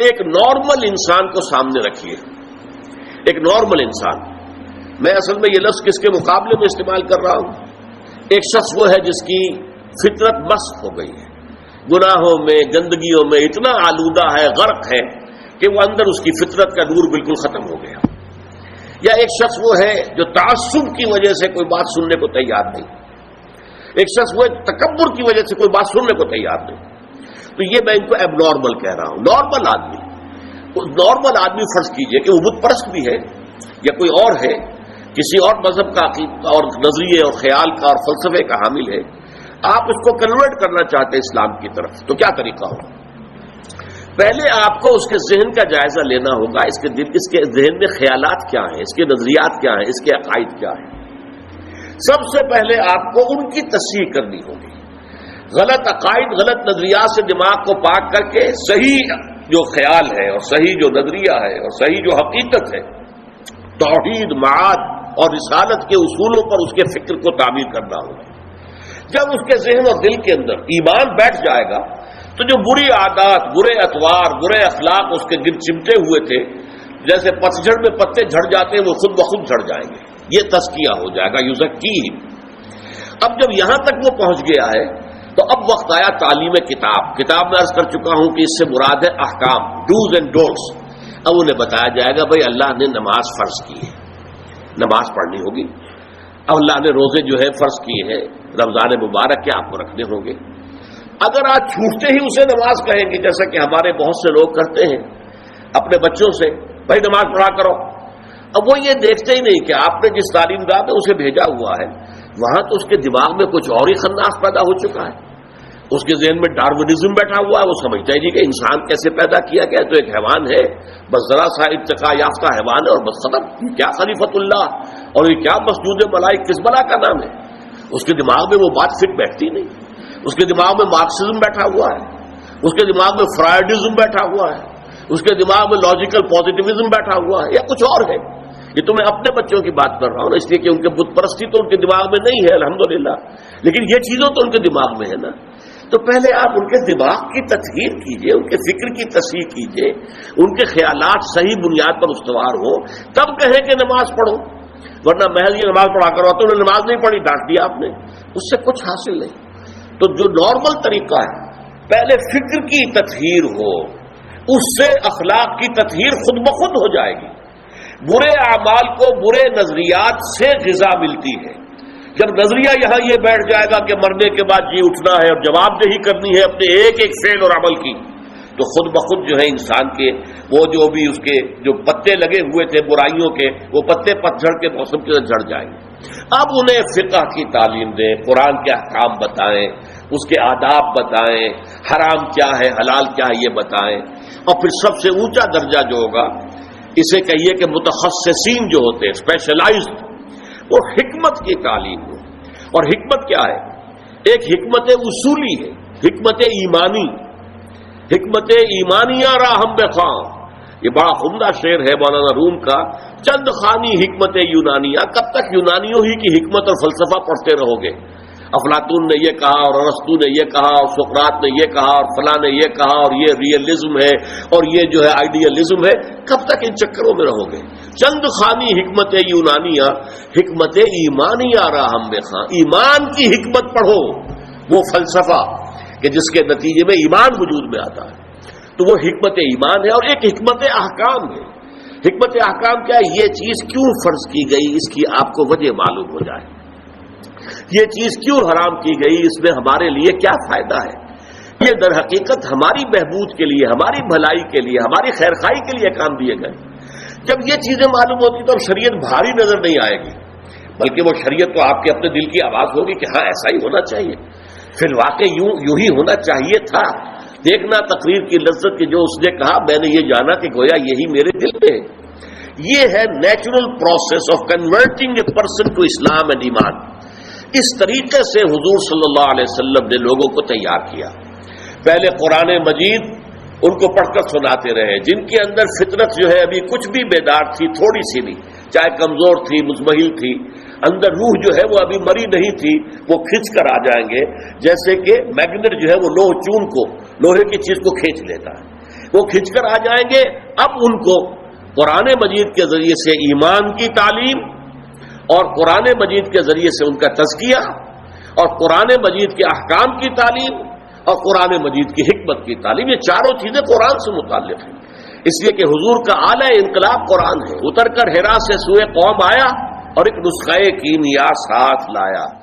ایک نارمل انسان کو سامنے رکھیے. ایک نارمل انسان، میں اصل میں یہ لفظ کس کے مقابلے میں استعمال کر رہا ہوں؟ ایک شخص وہ ہے جس کی فطرت مسخ ہو گئی ہے، گناہوں میں، گندگیوں میں اتنا آلودہ ہے، غرق ہے کہ وہ اندر اس کی فطرت کا نور بالکل ختم ہو گیا. یا ایک شخص وہ ہے جو تعصب کی وجہ سے کوئی بات سننے کو تیار نہیں. ایک شخص وہ تکبر کی وجہ سے کوئی بات سننے کو تیار نہیں. تو یہ میں ان کو ایب نارمل کہہ رہا ہوں. نارمل آدمی فرض کیجئے کہ وہ بت پرست بھی ہے یا کوئی اور ہے، کسی اور مذہب کا عقیدہ اور نظریے اور خیال کا اور فلسفے کا حامل ہے، آپ اس کو کنورٹ کرنا چاہتے ہیں اسلام کی طرف، تو کیا طریقہ ہوگا؟ پہلے آپ کو اس کے ذہن کا جائزہ لینا ہوگا. اس کے ذہن میں خیالات کیا ہیں، اس کے نظریات کیا ہیں، اس کے عقائد کیا ہیں. سب سے پہلے آپ کو ان کی تصحیح کرنی ہوگی. غلط عقائد، غلط نظریات سے دماغ کو پاک کر کے صحیح جو خیال ہے اور صحیح جو نظریہ ہے اور صحیح جو حقیقت ہے، توحید، معاد اور رسالت کے اصولوں پر اس کے فکر کو تعمیر کرنا ہوگا. جب اس کے ذہن اور دل کے اندر ایمان بیٹھ جائے گا تو جو بری عادات، برے اطوار، برے اخلاق اس کے گرد چمٹے ہوئے تھے، جیسے پتجھڑ میں پتے جھڑ جاتے ہیں، وہ خود بخود جھڑ جائیں گے. یہ تزکیہ ہو جائے گا، یزکیہم. اب جب یہاں تک وہ پہنچ گیا ہے تو اب وقت آیا تعلیم کتاب. کتاب میں عرض کر چکا ہوں کہ اس سے مراد ہے احکام، ڈوز اینڈ ڈونٹس. اب انہیں بتایا جائے گا بھائی اللہ نے نماز فرض کی ہے، نماز پڑھنی ہوگی. اب اللہ نے روزے جو ہے فرض کیے ہیں، رمضان مبارک کے آپ کو رکھنے ہوں گے. اگر آج چھوٹتے ہی اسے نماز کہیں گے، جیسا کہ ہمارے بہت سے لوگ کرتے ہیں اپنے بچوں سے، بھائی نماز پڑھا کرو. اب وہ یہ دیکھتے ہی نہیں کہ آپ نے جس تعلیم گاہ میں اسے بھیجا ہوا ہے وہاں تو اس کے دماغ میں کچھ اور ہی خناس پیدا ہو چکا ہے. اس کے ذہن میں ڈارونزم بیٹھا ہوا ہے. وہ سمجھتا ہی نہیں کہ انسان کیسے پیدا کیا گیا، تو ایک حیوان ہے، بس ذرا سا ارتقاء یافتہ حیوان ہے اور بس ختم. یہ کیا خلیفۃ اللہ اور یہ کیا مسجود ملائک، کس بلا کا نام ہے؟ اس کے دماغ میں وہ بات فٹ بیٹھتی نہیں. اس کے دماغ میں مارکسزم بیٹھا ہوا ہے، اس کے دماغ میں فرائڈزم بیٹھا ہوا ہے، اس کے دماغ میں لاجیکل پازیٹیوزم بیٹھا ہوا ہے، یا کچھ اور ہے. یہ تو میں اپنے بچوں کی بات کر رہا ہوں نا، اس لیے کہ ان کے بت پرستی تو ان کے دماغ میں نہیں ہے الحمدللہ، لیکن یہ چیزوں تو ان کے دماغ میں ہے نا. تو پہلے آپ ان کے دماغ کی تطہیر کیجئے، ان کے فکر کی تصحیح کیجئے، ان کے خیالات صحیح بنیاد پر استوار ہو، تب کہیں کہ نماز پڑھو. ورنہ محض یہ نماز پڑھا کرو تو انہوں نے نماز نہیں پڑھی، ڈانٹ دیا آپ نے، اس سے کچھ حاصل نہیں. تو جو نارمل طریقہ ہے، پہلے فکر کی تطہیر ہو، اس سے اخلاق کی تطہیر خود بخود ہو جائے گی. برے اعمال کو برے نظریات سے غذا ملتی ہے. جب نظریہ یہاں یہ بیٹھ جائے گا کہ مرنے کے بعد جی اٹھنا ہے اور جواب دہی کرنی ہے اپنے ایک ایک فعل اور عمل کی، تو خود بخود جو ہے انسان کے وہ جو بھی اس کے جو پتے لگے ہوئے تھے برائیوں کے، وہ پتے پتجھڑ کے موسم کے اندر جھڑ جائیں گے. اب انہیں فقہ کی تعلیم دیں، قرآن کے احکام بتائیں، اس کے آداب بتائیں، حرام کیا ہے حلال کیا ہے یہ بتائیں. اور پھر سب سے اونچا درجہ جو ہوگا، اسے کہیے کہ متخصصین جو ہوتے ہیں، اسپیشلائزڈ، وہ حکمت کی تعلیم ہو. اور حکمت کیا ہے؟ ایک حکمت اصولی ہے، حکمت ایمانی. حکمت ایمانیہ راہم بخواں، یہ بڑا عمدہ شعر ہے مولانا روم کا. چند خانی حکمت یونانیہ. کب تک یونانیوں ہی کی حکمت اور فلسفہ پڑھتے رہو گے؟ افلاطون نے یہ کہا اور ارسطو نے یہ کہا اور سقراط نے یہ کہا اور فلاں نے یہ کہا اور یہ ریئلزم ہے اور یہ جو ہے آئیڈیلزم ہے. کب تک ان چکروں میں رہو گے؟ چند خانی حکمت یونانیہ، حکمت ایمانیہ راہم بخواں. ایمان کی حکمت پڑھو، وہ فلسفہ کہ جس کے نتیجے میں ایمان وجود میں آتا ہے، تو وہ حکمت ایمان ہے. اور ایک حکمت احکام ہے. حکمت احکام کیا ہے؟ یہ چیز کیوں فرض کی گئی، اس کی آپ کو وجہ معلوم ہو جائے. یہ چیز کیوں حرام کی گئی، اس میں ہمارے لیے کیا فائدہ ہے. یہ در حقیقت ہماری بہبود کے لیے، ہماری بھلائی کے لیے، ہماری خیرخواہی کے لیے کام دیے گئے. جب یہ چیزیں معلوم ہوتی تو اب شریعت بھاری نظر نہیں آئے گی، بلکہ وہ شریعت تو آپ کے اپنے دل کی آواز ہوگی کہ ہاں ایسا ہی ہونا چاہیے. فی الواقع یوں ہی ہونا چاہیے تھا. دیکھنا تقریر کی لذت کہ جو اس نے کہا میں نے یہ جانا کہ گویا یہی میرے دل میں ہے. یہ ہے natural process of converting a person to Islam and iman. اس طریقے سے حضور صلی اللہ علیہ وسلم نے لوگوں کو تیار کیا. پہلے قرآن مجید ان کو پڑھ کر سناتے رہے، جن کے اندر فطرت جو ہے ابھی کچھ بھی بیدار تھی، تھوڑی سی بھی، چاہے کمزور تھی، مزمحل تھی، اندر روح جو ہے وہ ابھی مری نہیں تھی، وہ کھنچ کر آ جائیں گے. جیسے کہ میگنیٹ جو ہے وہ لوہے کی چیز کو کھینچ لیتا ہے، وہ کھنچ کر آ جائیں گے. اب ان کو قرآن مجید کے ذریعے سے ایمان کی تعلیم اور قرآن مجید کے ذریعے سے ان کا تزکیہ اور قرآن مجید کے احکام کی تعلیم اور قرآن مجید کی حکمت کی تعلیم، یہ چاروں چیزیں قرآن سے متعلق ہیں. اس لیے کہ حضور کا اعلی انقلاب قرآن ہے. اتر کر حرا سے سوئے قوم آیا اور ایک نسخہ کیمیا ساتھ لایا.